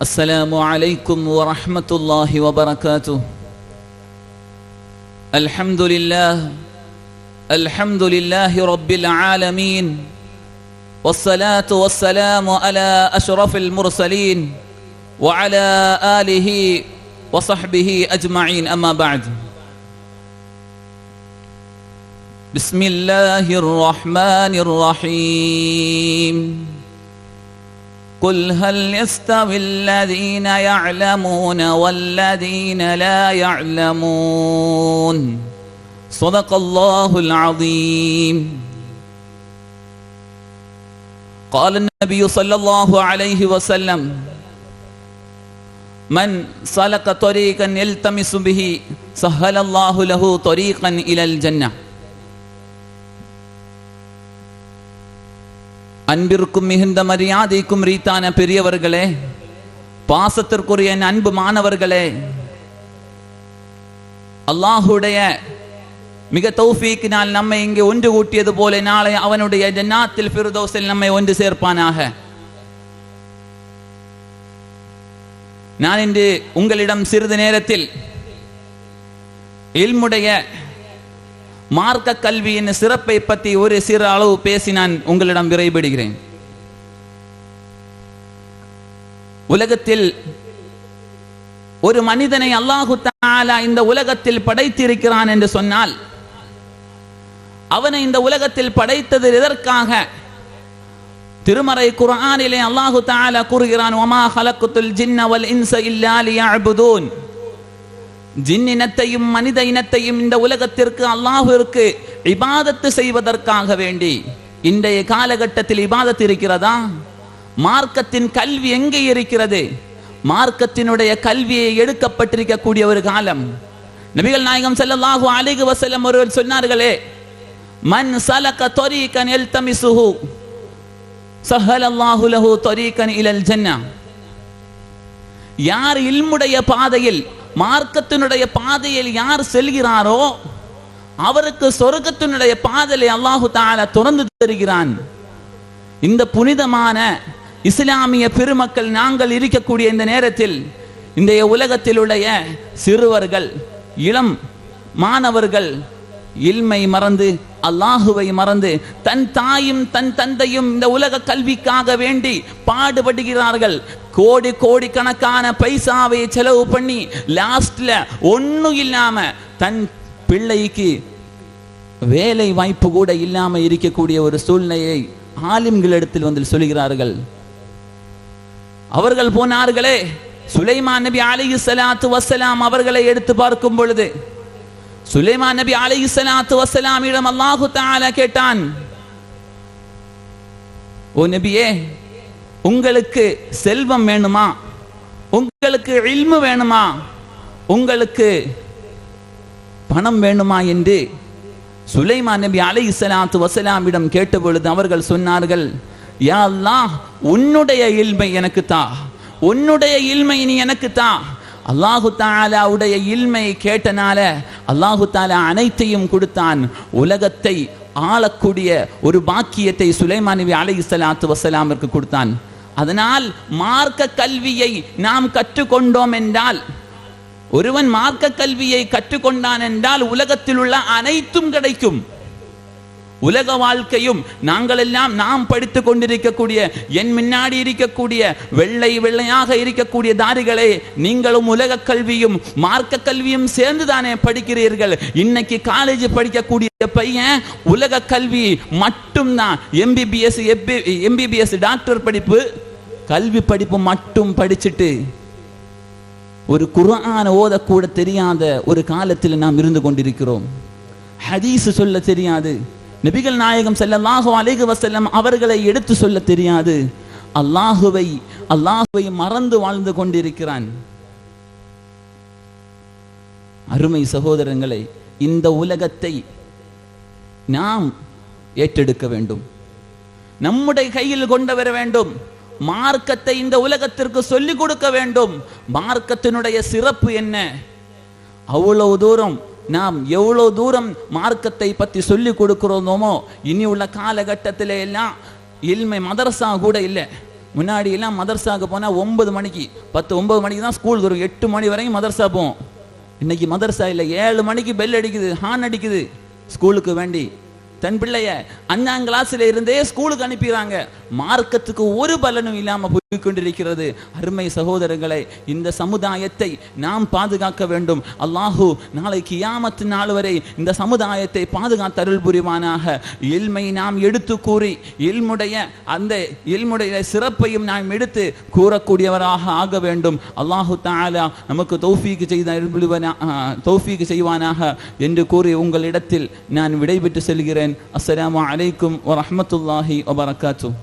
السلام عليكم ورحمة الله وبركاته. الحمد لله رب العالمين، والصلاة والسلام على أشرف المرسلين وعلى آله وصحبه أجمعين، أما بعد. بسم الله الرحمن الرحيم. قل هل يستوي الذين يعلمون والذين لا يعلمون. صدق الله العظيم. قال النبي صلى الله عليه وسلم: من سلك طريقا يلتمس به سهل الله له طريقا إلى الجنة. அன்பிற்கும் மிகுந்த மரியாதைக்கும் ரீத்தான பெரியவர்களே, பாசத்திற்குரிய அன்பு மாணவர்களே, அல்லாஹுடைய மிக தௌஃபீக்கினால் நம்மை இங்கே ஒன்று கூட்டியது போல நாளை அவனுடைய ஜன்னாத்தில் ஃபிர்தௌஸில் நம்மை ஒன்று சேர்ப்பானாக. நான் இன்று உங்களிடம் சிறிது நேரத்தில் இல்முடைய மார்க்க கல்வியின் சிறப்பை பற்றி ஒரு சிறு அளவு பேசி நான் உங்களிடம் விரைபடுகிறேன். உலகத்தில் ஒரு மனிதனை அல்லாஹு தஆலா இந்த உலகத்தில் படைத்திருக்கிறான் என்று சொன்னால், அவனை இந்த உலகத்தில் படைத்தது எதற்காக? திருமறை குர்ஆனிலே அல்லாஹு தஆலா கூறுகிறான்: வமா ஹலக்குத்துல் ஜின்ன வல் இன்ஸ இல்லா லியஅபுதூன். ஜின் இனத்தையும் மனித இனத்தையும் இந்த உலகத்திற்கு அல்லாஹ்விற்கு இபாதத்து செய்வதற்காக வேண்டி. இன்றைய காலகட்டத்தில் இபாதத் இருக்கிறதா? மார்க்கத்தின் கல்வி எங்கே இருக்கிறது? மார்க்கத்தினுடைய கல்வியை எடுக்கப்பட்டிருக்கக்கூடிய ஒரு காலம். நபிகள் நாயகம் ஸல்லல்லாஹு அலைஹி வஸல்லம் அவர்கள் சொன்னார்களே, மன் சலக தரீகன் யல்தமிசுஹு ஸஹலல்லாஹு லஹு தரீகன் இலல் ஜன்னah. யார் இல்முடைய பாதையில், மார்க்கத்தினுடைய பாதையில் யார் செல்கிறாரோ அவருக்கு சொர்க்கத்தினுடைய பாதையை அல்லாஹு தஆலா திறந்து தருகிறான். இந்த புனிதமான இஸ்லாமிய பெருமக்கள் நாங்கள் இருக்கக்கூடிய இந்த நேரத்தில் இந்த உலகத்தில் உடைய சிறுவர்கள், இளம் மாணவர்கள் இல்மை மறந்து, அல்லாஹுவை மறந்து, தன் தாயும் தன் தந்தையும் இந்த உலக கல்விக்காக வேண்டி பாடுபடுகிறார்கள். கோடி கோடி கணக்கான பைசாவை செலவு பண்ணி லாஸ்ட்ல ஒன்னும் இல்லாம தன் பிள்ளைக்கு வேலை வாய்ப்பு கூட இல்லாம இருக்கக்கூடிய ஒரு சூழ்நிலையை ஆலிம்களிடத்தில் வந்து சொல்கிறார்கள். அவர்கள் போனார்களே, சுலைமான் நபி அலைஹிஸ்ஸலாத்து வஸ்ஸலாம் அவர்களை எடுத்து பார்க்கும் பொழுது, சுலைமான் நபி அலைஹிஸ்ஸலாத்து வஸ்ஸலாமிடம் அல்லாஹு தஆலா கேட்டான்: ஓ நபியே, உங்களுக்கு செல்வம் வேணுமா? உங்களுக்கு இல்மு வேணுமா? உங்களுக்கு பணம் வேணுமா என்று சுலைமான் நபி அலைஹிஸ்ஸலாத்து வஸ்ஸலாமிடம் கேட்ட பொழுது அவர்கள் சொன்னார்கள்: யா அல்லாஹ், உன்னுடைய இல்மை எனக்கு தா, உன்னுடைய இல்மை நீ எனக்கு தா. அல்லாஹு தஆலாவுடைய இல்மை கேட்டனால அல்லாஹு தஆலா அனைத்தையும் கொடுத்தான். உலகத்தை ஆளக்கூடிய ஒரு பாக்கியத்தை சுலைமான் நபி அலைஹிஸ்ஸலாத்து வஸ்ஸலாமிற்கு கொடுத்தான். அதனால் மார்க்க கல்வியை நாம் கற்றுக்கொண்டோம் என்றால், ஒருவன் மார்க்க கல்வியை கற்றுக்கொண்டான் என்றால் உலகத்தில் உள்ள அனைத்தும் கிடைக்கும். உலக வாழ்க்கையும் நாங்கள் எல்லாம் நாம் படித்துக் கொண்டிருக்கக்கூடிய, என் முன்னாடி இருக்கக்கூடிய வெள்ளை வெள்ளையாக இருக்கக்கூடிய தாரிகளே, நீங்களும் உலக கல்வியும் மார்க்க கல்வியும் சேர்ந்து தானே படிக்கிறீர்கள். இன்னைக்கு காலேஜ் படிக்கக்கூடிய பையன் உலக கல்வி மட்டும்தான், எம்பிபிஎஸ் டாக்டர் படிப்பு, கல்வி படிப்பு மட்டும் படிச்சுட்டு ஒரு குர்ஆன் ஓதக்கூட தெரியாத ஒரு காலத்தில் நாம் இருந்து கொண்டிருக்கிறோம். ஹதீஸ் சொல்ல தெரியாது, நபிகள் நாயகம் ஸல்லல்லாஹு அலைஹி வஸல்லம் அவர்களை எடுத்து சொல்ல தெரியாது. அல்லாஹுவை மறந்து வாழ்ந்து கொண்டிருக்கிறான். அருமை சகோதரங்களே, இந்த உலகத்தை நாம் ஏற்றெடுக்க வேண்டும், நம்முடைய கையில் கொண்டு வர வேண்டும். மார்க்கத்தை இந்த உலகத்திற்கு சொல்லிக் கொடுக்க வேண்டும். மார்க்கத்தினுடைய சிறப்பு என்ன? அவ்வளவு தூரம் நாம் எவ்வளவு தூரம் மார்க்கத்தை பற்றி சொல்லி கொடுக்கிறோமோ, இனி உள்ள காலகட்டத்திலே எல்லாம் இல்மை மதரசா கூட இல்லை. முன்னாடி எல்லாம் மதர்சாவுக்கு போனால் 9 மணிக்கு 9 மணிக்கு தான் ஸ்கூல் வரும், 8 மணி வரையும் மதர்சா போவோம். இன்னைக்கு மதர்சா இல்லை, 7 மணிக்கு பெல் அடிக்குது, ஹார்ன் அடிக்குது. ஸ்கூலுக்கு வேண்டி தன் பிள்ளைய 5ஆம் கிளாஸ்ல இருந்தே ஸ்கூலுக்கு அனுப்பிடுறாங்க. மார்க்கத்துக்கு ஒரு பலனும் இல்லாம போய்கொண்டிருக்கிறது. அருமை சகோதரர்களை, இந்த சமுதாயத்தை நாம் பாதுகாக்க வேண்டும். அல்லாஹு நாளை கியாமத்து நாள் வரை இந்த சமுதாயத்தை பாதுகாத்து அருள் புரிவானாக. இல்மை நாம் எடுத்து கூறி இல்முடைய சிறப்பையும் நாம் எடுத்து கூறக்கூடியவராக ஆக வேண்டும். அல்லாஹு தஆலா நமக்கு தௌஃபீக் செய்வானாக என்று கூறி உங்களிடத்தில் நான் விடைபெற்று செல்கிறேன். அஸ்ஸலாமு அலைக்கும் வரஹ்மத்துல்லாஹி வபரகாத்துஹு.